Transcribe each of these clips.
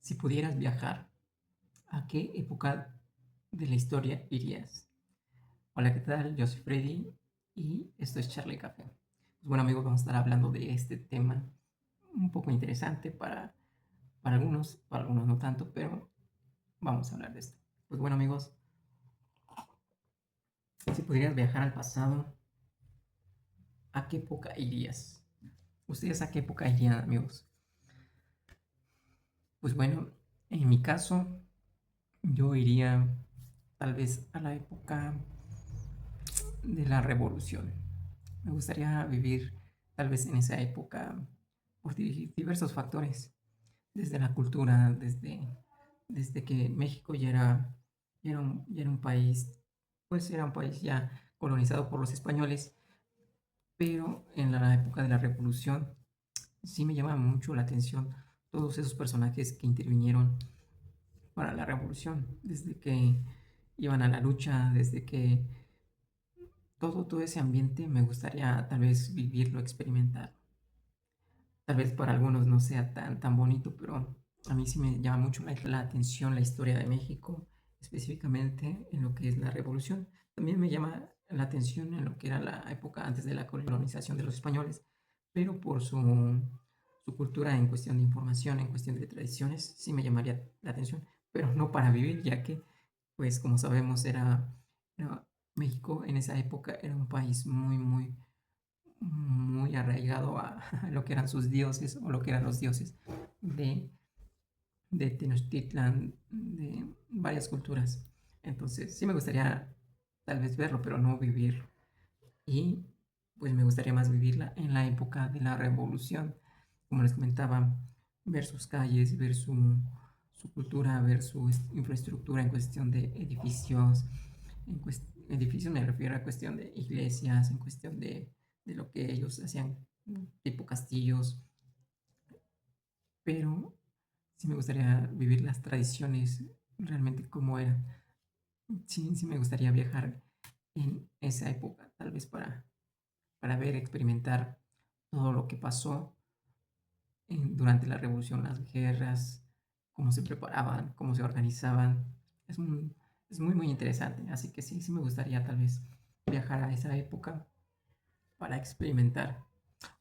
Si pudieras viajar, ¿a qué época de la historia irías? Hola, ¿qué tal? Yo soy Freddy y esto es Charlie Café. Pues bueno, amigos, vamos a estar hablando de este tema un poco interesante para algunos no tanto, pero vamos a hablar de esto. Pues bueno, amigos, si pudieras viajar al pasado, ¿a qué época irías? ¿Ustedes a qué época irían, amigos? Pues bueno, en mi caso, yo iría tal vez a la época de la revolución. Me gustaría vivir tal vez en esa época por diversos factores, desde la cultura, desde que México ya era un país, pues era un país ya colonizado por los españoles, pero en la época de la revolución sí me llama mucho la atención todos esos personajes que intervinieron para la revolución, desde que iban a la lucha, desde que todo ese ambiente me gustaría tal vez vivirlo, experimentar. Tal vez para algunos no sea tan bonito, pero a mí sí me llama mucho la atención la historia de México, específicamente en lo que es la revolución. También me llama la atención en lo que era la época antes de la colonización de los españoles, pero por su cultura en cuestión de información, en cuestión de tradiciones, sí me llamaría la atención, pero no para vivir, ya que, pues como sabemos, era México en esa época era un país muy arraigado a lo que eran sus dioses o lo que eran los dioses de, de Tenochtitlan, de varias culturas. Entonces, sí me gustaría tal vez verlo, pero no vivirlo. Y pues me gustaría más vivirla en la época de la revolución, como les comentaba, ver sus calles, ver su cultura, ver su infraestructura en cuestión de edificios, edificios me refiero a cuestión de iglesias, en cuestión de lo que ellos hacían, tipo castillos, pero sí me gustaría vivir las tradiciones realmente como eran. Sí, sí me gustaría viajar en esa época, tal vez para ver, experimentar todo lo que pasó durante la revolución, las guerras, cómo se preparaban, cómo se organizaban. Es, es muy interesante, así que sí, sí me gustaría tal vez viajar a esa época para experimentar.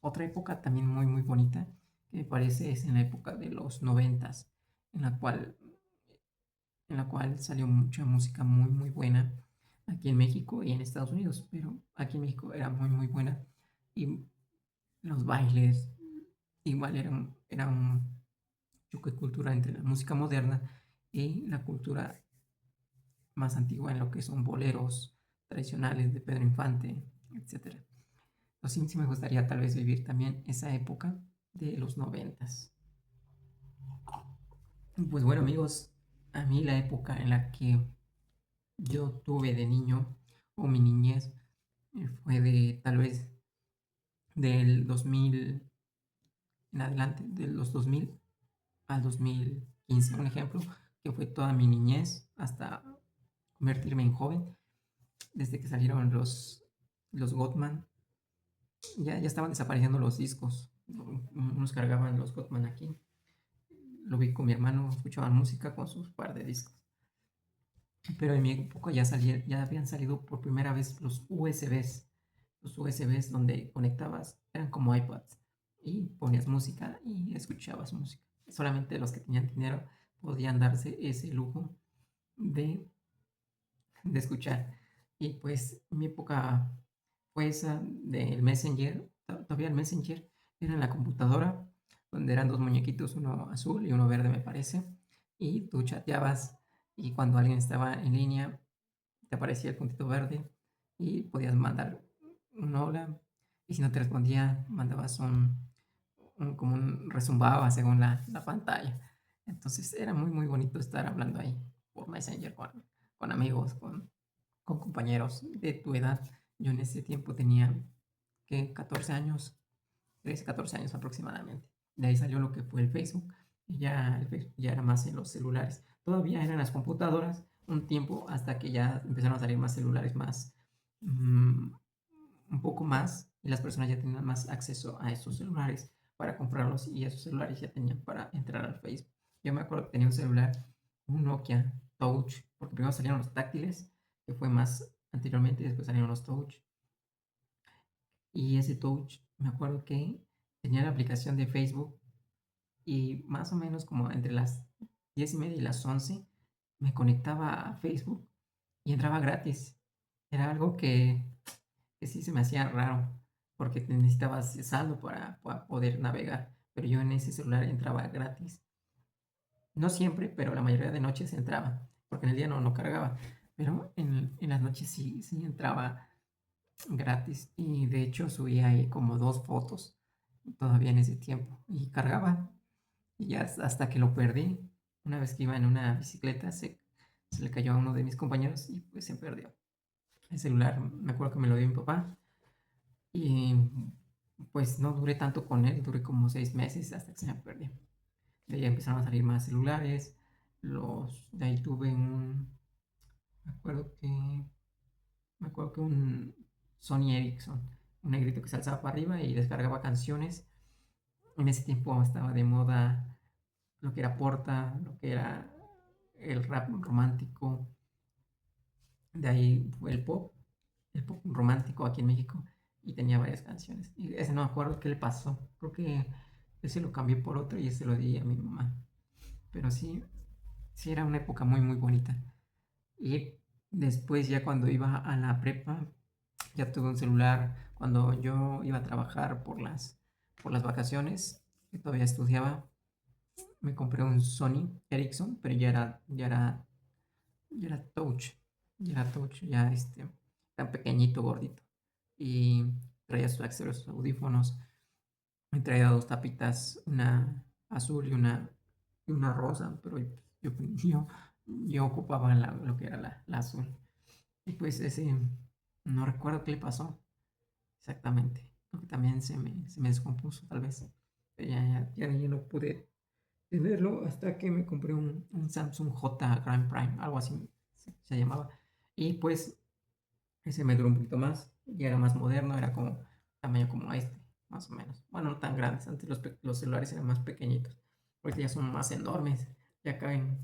Otra época también muy bonita que me parece es en la época de los noventas, en la cual, en la cual salió mucha música muy buena aquí en México y en Estados Unidos, pero aquí en México era muy buena y los bailes igual era un choque de cultura entre la música moderna y la cultura más antigua en lo que son boleros tradicionales de Pedro Infante, etcétera. Entonces sí, sí me gustaría tal vez vivir también esa época de los noventas. Pues bueno, amigos, a mí la época en la que yo tuve de niño o mi niñez fue de tal vez del 2000 en adelante, de los 2000 al 2015, un ejemplo, que fue toda mi niñez hasta convertirme en joven, desde que salieron los Gottman, ya estaban desapareciendo los discos, unos cargaban los Gottman aquí, lo vi con mi hermano, escuchaban música con sus par de discos. Pero en mi época ya habían salido por primera vez los USBs donde conectabas, eran como iPads, y ponías música y escuchabas música. Solamente los que tenían dinero podían darse ese lujo de, de escuchar. Y pues mi época fue esa del Messenger, todavía el Messenger era en la computadora, donde eran dos muñequitos, uno azul y uno verde me parece, y tú chateabas y cuando alguien estaba en línea te aparecía el puntito verde y podías mandar un hola y si no te respondía mandabas como un resumbaba según la pantalla. Entonces era muy bonito estar hablando ahí por Messenger con amigos, con compañeros de tu edad. Yo en ese tiempo tenía que 14 años, 13, 14 años aproximadamente. De ahí salió lo que fue el Facebook y ya el Facebook ya era más en los celulares. Todavía eran las computadoras un tiempo hasta que ya empezaron a salir más celulares más, mm, un poco más y las personas ya tenían más acceso a esos celulares para comprarlos y esos celulares ya tenían para entrar al Facebook. Yo me acuerdo que tenía un celular, un Nokia Touch, porque primero salieron los táctiles, que fue más anteriormente, y después salieron los Touch. Y ese Touch, me acuerdo que tenía la aplicación de Facebook y más o menos como entre las 10:30 y las 11 me conectaba a Facebook y entraba gratis. Era algo que sí se me hacía raro, porque te necesitabas saldo para poder navegar, pero yo en ese celular entraba gratis. No siempre, pero la mayoría de noches entraba, porque en el día no cargaba, pero en las noches sí entraba gratis. Y de hecho subía ahí como 2 fotos todavía en ese tiempo y cargaba. Y ya hasta que lo perdí, una vez que iba en una bicicleta, se le cayó a uno de mis compañeros y pues se perdió. El celular, me acuerdo que me lo dio mi papá y pues no duré tanto con él, duré como 6 meses hasta que se me perdió. De ahí empezaron a salir más celulares, de ahí tuve me acuerdo que, me acuerdo que un Sony Ericsson, un negrito que se alzaba para arriba y descargaba canciones. En ese tiempo estaba de moda lo que era Porta, lo que era el rap romántico, de ahí fue el pop romántico aquí en México y tenía varias canciones. Y ese no me acuerdo qué le pasó, creo que ese lo cambié por otro y ese lo di a mi mamá. Pero sí, sí era una época muy muy bonita. Y después ya cuando iba a la prepa, ya tuve un celular cuando yo iba a trabajar por las vacaciones, que todavía estudiaba, me compré un Sony Ericsson, pero ya era touch, ya tan pequeñito, gordito. Y traía sus audífonos, me traía 2 tapitas, una azul y una rosa, pero yo, yo, yo ocupaba lo que era la azul. Y pues ese, no recuerdo qué le pasó exactamente. Creo que también se me descompuso, tal vez. Pero ya no pude tenerlo hasta que me compré un Samsung J Grand Prime, algo así se llamaba. Y pues ese me duró un poquito más, ya era más moderno, era como tamaño como este, más o menos. Bueno, no tan grandes, antes los celulares eran más pequeñitos, ahorita ya son más enormes, ya caben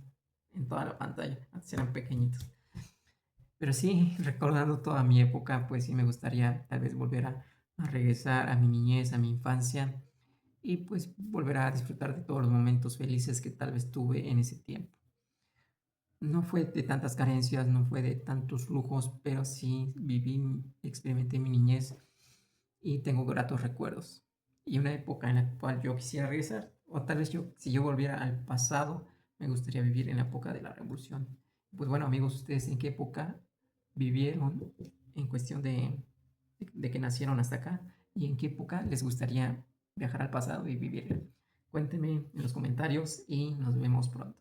en toda la pantalla, antes eran pequeñitos. Pero sí, recordando toda mi época, pues sí me gustaría tal vez volver a regresar a mi niñez, a mi infancia y pues volver a disfrutar de todos los momentos felices que tal vez tuve en ese tiempo. No fue de tantas carencias, no fue de tantos lujos, pero sí viví, experimenté mi niñez y tengo gratos recuerdos. Y una época en la cual yo quisiera regresar, o tal vez si yo volviera al pasado, me gustaría vivir en la época de la revolución. Pues bueno, amigos, ¿ustedes en qué época vivieron en cuestión de que nacieron hasta acá? ¿Y en qué época les gustaría viajar al pasado y vivir? Cuéntenme en los comentarios y nos vemos pronto.